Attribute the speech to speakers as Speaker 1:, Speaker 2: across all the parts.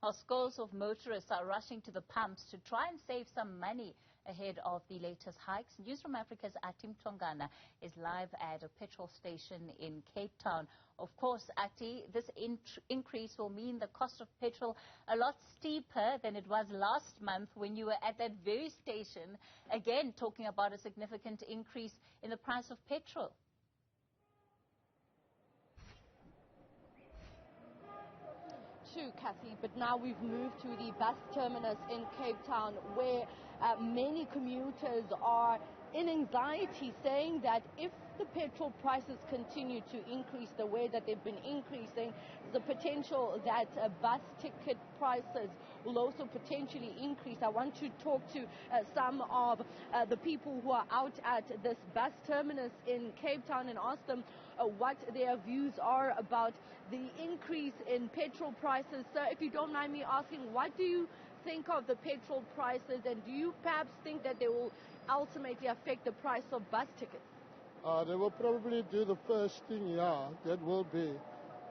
Speaker 1: Now, scores of motorists are rushing to the pumps to try and save some money ahead of the latest hikes. News from Africa's Athi Mtongana is live at a petrol station in Cape Town. Of course, Athi, this increase will mean the cost of petrol a lot steeper than it was last month when you were at that very station, again talking about a significant increase in the price of petrol.
Speaker 2: True, Kathy, but now we've moved to the bus terminus in Cape Town where many commuters are in anxiety, saying that if the petrol prices continue to increase the way that they've been increasing, the potential that bus ticket prices will also potentially increase. I want to talk to some of the people who are out at this bus terminus in Cape Town and ask them what their views are about the increase in petrol prices. So if you don't mind me asking, what do you think of the petrol prices, and do you perhaps think that they will ultimately affect the price of bus tickets?
Speaker 3: They will probably do the first thing, yeah, that will be.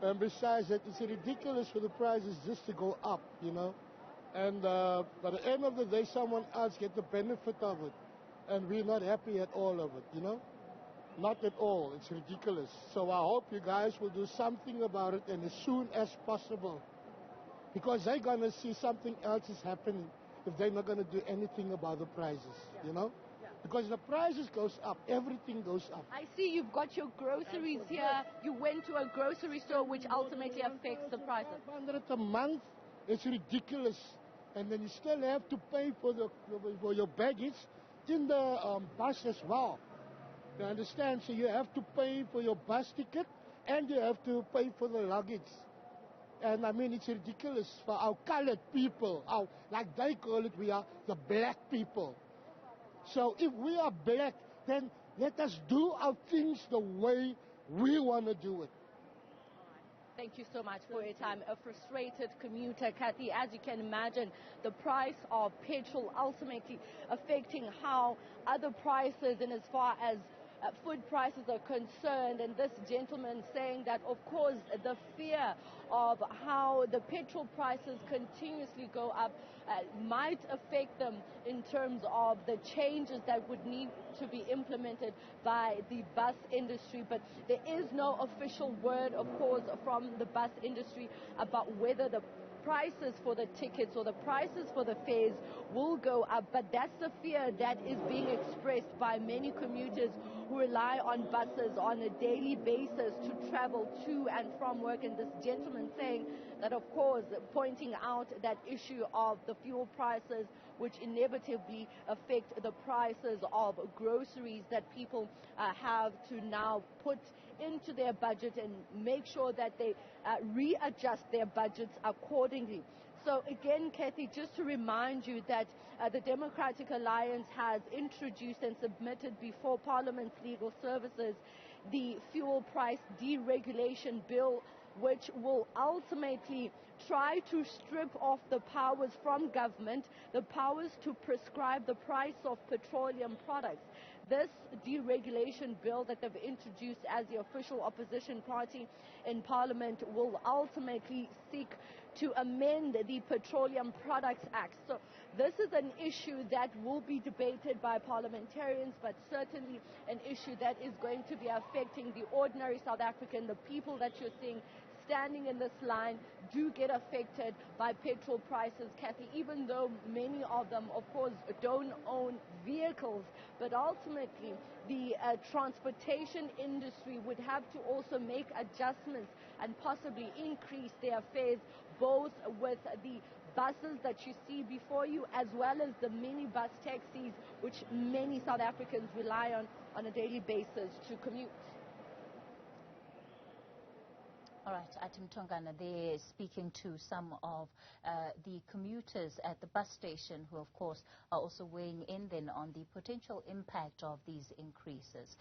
Speaker 3: And besides that, it's ridiculous for the prices just to go up, you know. And by the end of the day, someone else gets the benefit of it. And we're not happy at all of it, you know. Not at all. It's ridiculous. So I hope you guys will do something about it, and as soon as possible. Because they're going to see something else is happening if they're not going to do anything about the prices, you know. Because the prices goes up, everything goes up.
Speaker 2: I see you've got your groceries here. You went to a grocery store, which ultimately affects the prices.
Speaker 3: 500 a month, it's ridiculous. And then you still have to pay for your baggage in the bus as well. You understand? So you have to pay for your bus ticket and you have to pay for the luggage. And I mean, it's ridiculous for our colored people, like they call it, we are the black people. So if we are black, then let us do our things the way we want to do it.
Speaker 2: Thank you so much for your time. A frustrated commuter, Kathy, as you can imagine, the price of petrol ultimately affecting how other prices and as far as food prices are concerned, and this gentleman saying that, of course, the fear of how the petrol prices continuously go up might affect them in terms of the changes that would need to be implemented by the bus industry. But there is no official word, of course, from the bus industry about whether the prices for the tickets or the prices for the fares will go up, but that's the fear that is being expressed by many commuters who rely on buses on a daily basis to travel to and from work. And this gentleman saying that, of course, pointing out that issue of the fuel prices, which inevitably affect the prices of groceries that people have to now put into their budget and make sure that they readjust their budgets accordingly. So again, Kathy, just to remind you that the Democratic Alliance has introduced and submitted before Parliament's Legal Services the fuel price deregulation bill, which will ultimately try to strip off the powers from government, the powers to prescribe the price of petroleum products. This deregulation bill that they've introduced as the official opposition party in Parliament will ultimately seek to amend the Petroleum Products Act. So this is an issue that will be debated by parliamentarians, but certainly an issue that is going to be affecting the ordinary South African. The people that you're seeing standing in this line do get affected by petrol prices, Kathy, even though many of them, of course, don't own vehicles. But ultimately, the transportation industry would have to also make adjustments and possibly increase their fares, both with the buses that you see before you, as well as the minibus taxis, which many South Africans rely on a daily basis to commute.
Speaker 1: All right, Athi Mtongana there speaking to some of the commuters at the bus station who, of course, are also weighing in then on the potential impact of these increases.